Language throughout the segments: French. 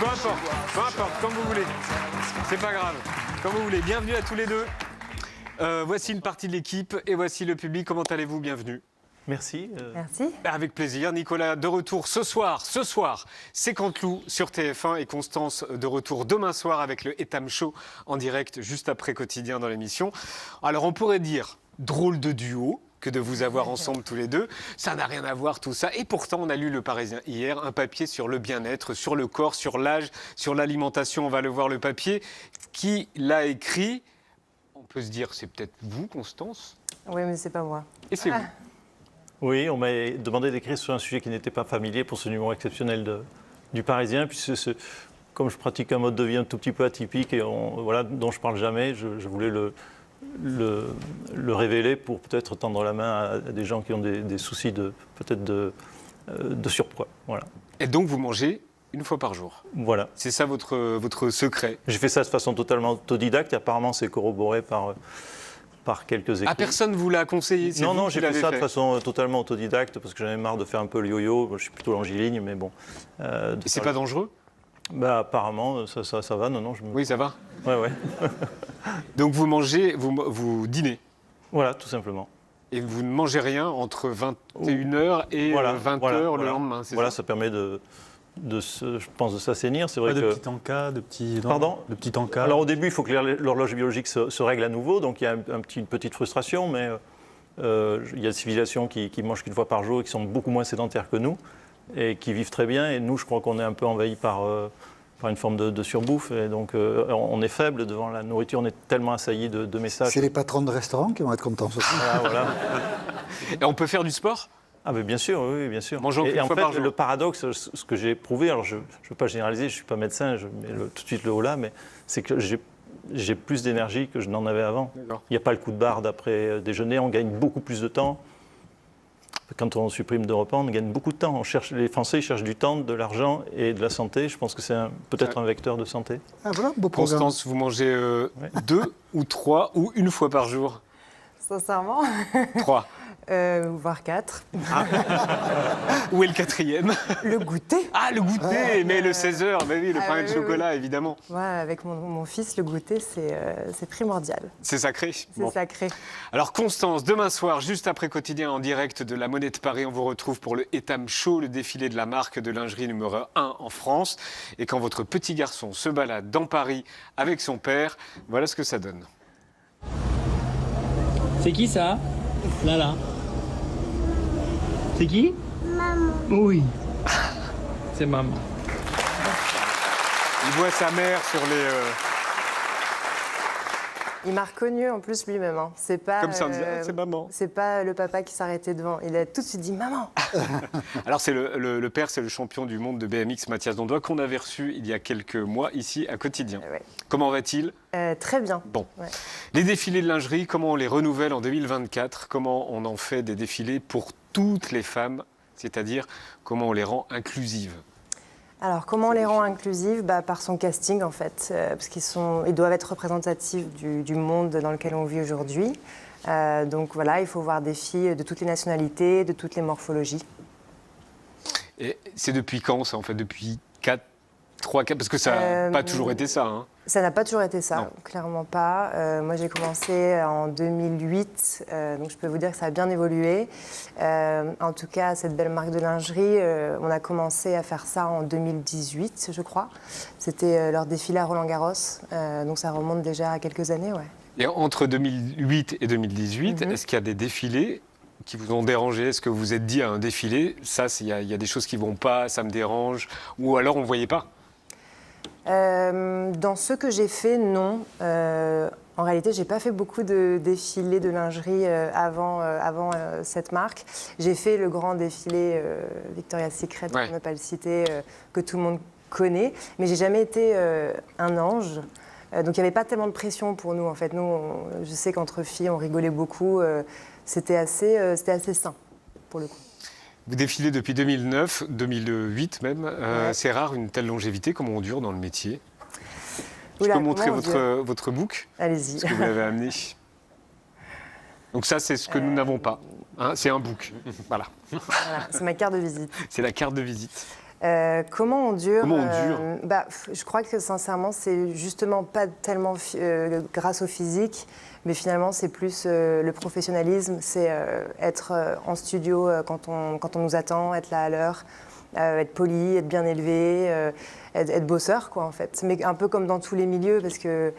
peu importe, comme vous voulez. C'est pas grave, comme vous voulez. Bienvenue à tous les deux. Voici une partie de l'équipe et voici le public. Comment allez-vous? Bienvenue. Merci. Merci. Avec plaisir. Nicolas, de retour ce soir, c'est Canteloup sur TF1 et Constance de retour demain soir avec le Etam Show en direct juste après Quotidien dans l'émission. Alors on pourrait dire drôle de duo que de vous avoir ensemble tous les deux. Ça n'a rien à voir tout ça. Et pourtant, on a lu Le Parisien hier, un papier sur le bien-être, sur le corps, sur l'âge, sur l'alimentation. On va le voir, le papier. Qui l'a écrit? On peut se dire, c'est peut-être vous, Constance? Oui, mais c'est pas moi. Et c'est vous. Oui, on m'a demandé d'écrire sur un sujet qui n'était pas familier pour ce numéro exceptionnel du Parisien. Puis comme je pratique un mode de vie un tout petit peu atypique et voilà, dont je ne parle jamais, je voulais le révéler pour peut-être tendre la main à des gens qui ont des soucis peut-être de surpoids. Voilà. Et donc vous mangez une fois par jour. Voilà. C'est ça votre secret? J'ai fait ça de façon totalement autodidacte et apparemment c'est corroboré par quelques écrits. Ah, personne vous l'a conseillé? Non, j'ai fait ça de façon totalement autodidacte parce que j'en avais marre de faire un peu le yo-yo. Je suis plutôt longiligne, mais bon. Et c'est pas dangereux? Bah, apparemment, ça va. Non, Oui, ça va. Ouais. Donc vous mangez, vous dînez? Voilà, tout simplement. Et vous ne mangez rien entre 21h et 20h le lendemain, c'est voilà, ça? Ça permet je pense, de s'assainir. C'est vrai de que... petits encas, de petits... Pardon? De petits encas. Alors au début, il faut que l'horloge biologique se règle à nouveau, donc il y a une petite frustration, mais il y a des civilisations qui mangent qu'une fois par jour et qui sont beaucoup moins sédentaires que nous et qui vivent très bien. Et nous, je crois qu'on est un peu envahis par une forme de surbouffe. Et donc on est faible devant la nourriture, on est tellement assailli de messages. C'est les patrons de restaurants qui vont être contents. Voilà. Et on peut faire du sport? Ah ben bien sûr, oui, bien sûr. Mangeons et qu'une en fois fait, par jour. le paradoxe, ce que j'ai éprouvé, alors je ne veux pas généraliser, je ne suis pas médecin, je mets tout de suite le haut là, mais c'est que j'ai plus d'énergie que je n'en avais avant. D'accord. Il n'y a pas le coup de barre d'après déjeuner, on gagne beaucoup plus de temps. Quand on supprime de repas, on gagne beaucoup de temps. Les Français cherchent du temps, de l'argent et de la santé. Je pense que c'est peut-être un vecteur de santé. Ah voilà, beau programme. Constance, vous mangez 2 ou 3 ou une fois par jour? Sincèrement, 3. voire 4. Où est le 4e? Le goûter. Ah, le goûter, mais le 16h, bah oui, le pain et le oui, chocolat, évidemment. Ouais, avec mon fils, le goûter, c'est primordial. C'est sacré. C'est sacré. Alors Constance, demain soir, juste après Quotidien en direct de la Monnaie de Paris, on vous retrouve pour le Etam Show, le défilé de la marque de lingerie numéro 1 en France. Et quand votre petit garçon se balade dans Paris avec son père, voilà ce que ça donne. C'est qui ça? Là. C'est qui? Maman. Oui. C'est maman. Il voit sa mère sur les... Il m'a reconnu en plus lui-même. Hein. C'est pas. Comme ça, on dit, ah, c'est maman. C'est pas le papa qui s'arrêtait devant. Il a tout de suite dit maman. Alors c'est le père, c'est le champion du monde de BMX, Mathias Dondois, qu'on avait reçu il y a quelques mois ici à Quotidien. Ouais. Comment va-t-il? Très bien. Bon. Ouais. Les défilés de lingerie, comment on les renouvelle en 2024? Comment on en fait des défilés pour toutes les femmes? C'est-à-dire, comment on les rend inclusives? Alors, comment on les rend inclusives? Par son casting, en fait, parce ils doivent être représentatifs du monde dans lequel on vit aujourd'hui. Donc voilà, il faut voir des filles de toutes les nationalités, de toutes les morphologies. Et c'est depuis quand, ça, en fait? Depuis 3, 4... Parce que ça n'a pas toujours été ça, hein. Ça n'a pas toujours été ça, Non. clairement pas. Moi, j'ai commencé en 2008, donc je peux vous dire que ça a bien évolué. En tout cas, cette belle marque de lingerie, on a commencé à faire ça en 2018, je crois. C'était leur défilé à Roland-Garros, donc ça remonte déjà à quelques années, ouais. Et entre 2008 et 2018, est-ce qu'il y a des défilés qui vous ont dérangé? Est-ce que vous vous êtes dit à un défilé, ça, il y a des choses qui ne vont pas, ça me dérange? Ou alors on ne voyait pas? Dans ce que j'ai fait, non. En réalité, je n'ai pas fait beaucoup de défilés de lingerie avant cette marque. J'ai fait le grand défilé Victoria's Secret, pour ne pas le citer, que tout le monde connaît. Mais je n'ai jamais été un ange. Donc il n'y avait pas tellement de pression pour nous. En fait, nous, je sais qu'entre filles, on rigolait beaucoup. C'était assez sain, pour le coup. Vous défilez depuis 2009, 2008 même. Ouais. C'est rare une telle longévité. Comment on dure dans le métier? Oula, je peux montrer comment on dure? votre book? Allez-y. Ce que vous l'avez amené. Donc ça, c'est ce que nous n'avons pas. Hein, c'est un book. Voilà. Voilà, c'est ma carte de visite. C'est la carte de visite. Comment on dure Comment on dure Je crois que sincèrement, c'est justement pas tellement grâce au physique, mais finalement, c'est plus le professionnalisme, c'est être en studio quand on nous attend, être là à l'heure, être poli, être bien élevé, être bosseur, quoi, en fait. Mais un peu comme dans tous les milieux, parce que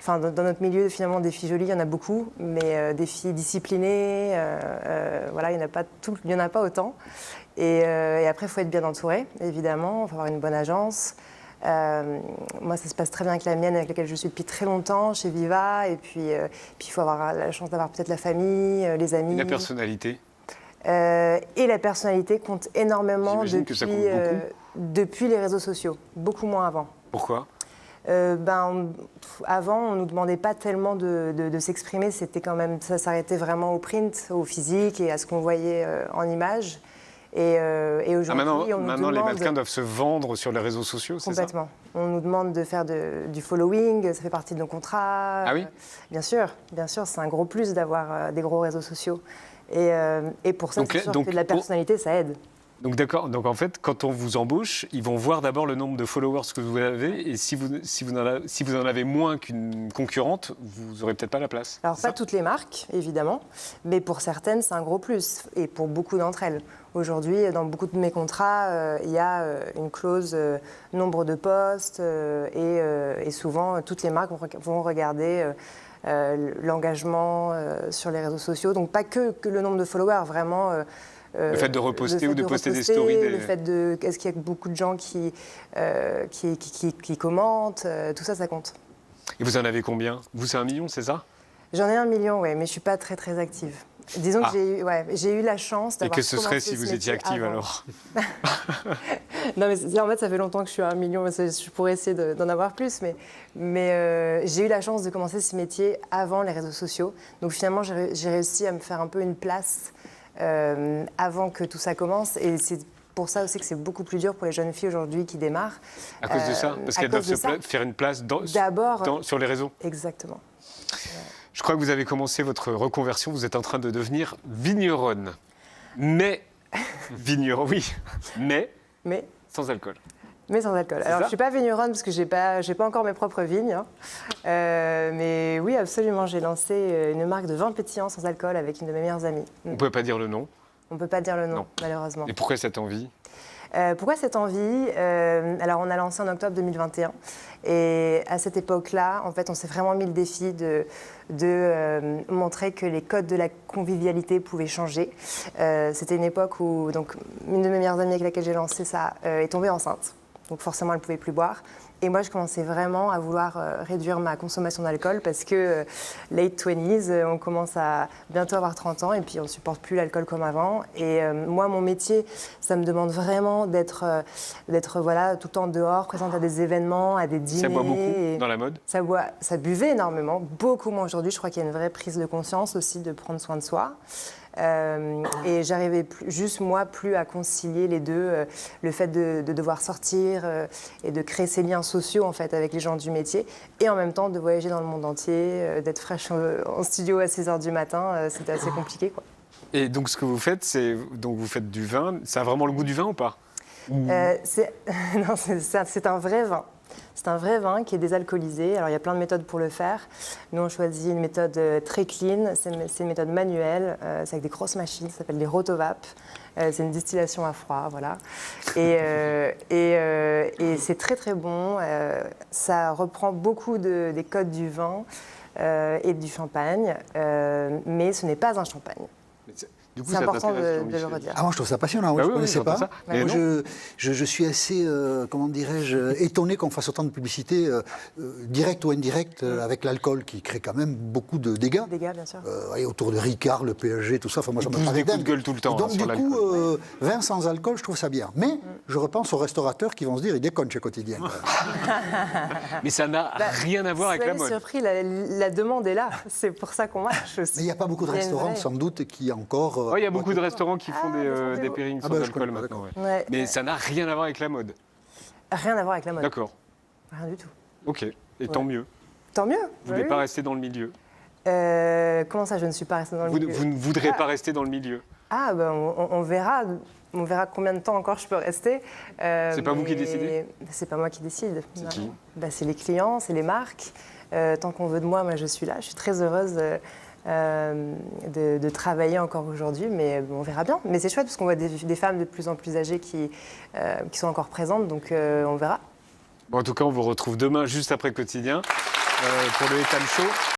dans notre milieu, finalement, des filles jolies, il y en a beaucoup, mais des filles disciplinées, voilà, il n'y en a pas autant. Et après, il faut être bien entouré, évidemment, il faut avoir une bonne agence. Moi, ça se passe très bien avec la mienne, avec laquelle je suis depuis très longtemps, chez Viva. Et puis il faut avoir la chance d'avoir peut-être la famille, les amis. Et la personnalité et la personnalité compte énormément J'imagine que ça compte beaucoup. Depuis les réseaux sociaux, beaucoup moins avant. Pourquoi Avant, on ne nous demandait pas tellement de s'exprimer, c'était quand même, ça s'arrêtait vraiment au print, au physique et à ce qu'on voyait en images. Et aujourd'hui, on nous maintenant demande... les mannequins doivent se vendre sur les réseaux sociaux, c'est ça? Complètement. On nous demande de faire du following, ça fait partie de nos contrats. Ah oui? Bien sûr, c'est un gros plus d'avoir des gros réseaux sociaux. Et pour ça, c'est sûr que de la personnalité, ça aide. Donc d'accord. Donc en fait, quand on vous embauche, ils vont voir d'abord le nombre de followers que vous avez, et si vous en avez moins qu'une concurrente, vous n'aurez peut-être pas la place. Alors pas toutes les marques, évidemment, mais pour certaines, c'est un gros plus, et pour beaucoup d'entre elles. Aujourd'hui, dans beaucoup de mes contrats, il y a une clause nombre de postes, et souvent, toutes les marques vont regarder l'engagement sur les réseaux sociaux. Donc pas que le nombre de followers, vraiment... le fait de reposter ou de poster des stories. Le fait de... Est-ce qu'il y a beaucoup de gens qui commentent, tout ça, ça compte. Et vous en avez combien? Vous, c'est 1 million, c'est ça? J'en ai 1 million, oui, mais je ne suis pas très, très active. Disons que j'ai eu la chance d'avoir... Et que ce serait si vous étiez active, alors? Non, mais en fait, ça fait longtemps que je suis à 1 million, je pourrais essayer d'en avoir plus, mais j'ai eu la chance de commencer ce métier avant les réseaux sociaux. Donc finalement, j'ai réussi à me faire un peu une place avant que tout ça commence, et c'est pour ça aussi que c'est beaucoup plus dur pour les jeunes filles aujourd'hui qui démarrent. À cause de ça? Parce qu'elles doivent faire une place sur les réseaux. Exactement. Je crois que vous avez commencé votre reconversion, vous êtes en train de devenir vigneronne. Mais, vigneron, oui, mais sans alcool. Mais sans alcool. Alors, je ne suis pas vigneronne parce que je n'ai pas encore mes propres vignes. Hein. Mais oui, absolument, j'ai lancé une marque de vin pétillant sans alcool avec une de mes meilleures amies. On ne peut pas dire le nom? On ne peut pas dire le nom, non. Malheureusement. Et pourquoi cette envie? Pourquoi cette envie? Alors, on a lancé en octobre 2021. Et à cette époque-là, en fait, on s'est vraiment mis le défi de montrer que les codes de la convivialité pouvaient changer. C'était une époque où donc, une de mes meilleures amies avec laquelle j'ai lancé ça est tombée enceinte. Donc forcément, elle ne pouvait plus boire. Et moi, je commençais vraiment à vouloir réduire ma consommation d'alcool parce que late 20s, on commence à bientôt avoir 30 ans et puis on ne supporte plus l'alcool comme avant. Et moi, mon métier, ça me demande vraiment d'être voilà, tout le temps dehors, présente à des événements, à des dîners. Ça boit beaucoup dans la mode? Ça buvait énormément, beaucoup moins aujourd'hui. Je crois qu'il y a une vraie prise de conscience aussi de prendre soin de soi. Et j'arrivais plus à concilier les deux, le fait de devoir sortir et de créer ces liens sociaux en fait avec les gens du métier, et en même temps de voyager dans le monde entier, d'être fraîche en studio à 6h du matin, c'était assez compliqué, quoi. Et donc ce que vous faites, vous faites du vin. Ça a vraiment le goût du vin ou pas? C'est un vrai vin. C'est un vrai vin qui est désalcoolisé. Alors, il y a plein de méthodes pour le faire. Nous, on choisit une méthode très clean. C'est une méthode manuelle. C'est avec des grosses machines. Ça s'appelle des rotovap. C'est une distillation à froid, voilà. Et c'est très, très bon. Ça reprend beaucoup des codes du vin et du champagne. Mais ce n'est pas un champagne. Du coup, c'est important de le redire. Ah, moi, je trouve ça passionnant. Bah je ne connaissais pas. Mais moi, je suis assez, comment dirais-je, étonné qu'on fasse autant de publicité, directe ou indirecte, avec l'alcool, qui crée quand même beaucoup de dégâts. Bien sûr. Autour de Ricard, le PSG, tout ça. Enfin, moi, ça me pousse des paraît coups de gueule tout le temps. Donc, sur du coup, vin sans alcool, je trouve ça bien. Mais je repense aux restaurateurs qui vont se dire, ils déconnent chez Quotidien. Mais ça n'a rien à voir avec la mode. Surpris, la demande est là. C'est pour ça qu'on marche aussi. Mais il n'y a pas beaucoup de restaurants, sans doute, qui encore... Il y a beaucoup de restaurants qui font des pairings sans alcool maintenant. Ouais. Mais ça n'a rien à voir avec la mode. Rien à voir avec la mode. D'accord. Rien du tout. Ok, et tant mieux. Tant mieux. Vous ne voulez pas rester dans le milieu? Comment ça, je ne suis pas restée dans le milieu? Vous ne voudrez pas rester dans le milieu? Ah, ben, on verra. On verra combien de temps encore je peux rester. C'est pas vous qui décidez? C'est pas moi qui décide. C'est non. qui? Bah, c'est les clients, c'est les marques. Tant qu'on veut de moi, je suis là. Je suis très heureuse de travailler encore aujourd'hui, mais on verra bien. Mais c'est chouette parce qu'on voit des femmes de plus en plus âgées qui sont encore présentes, donc on verra. Bon, en tout cas, on vous retrouve demain juste après Quotidien pour le Etam Show.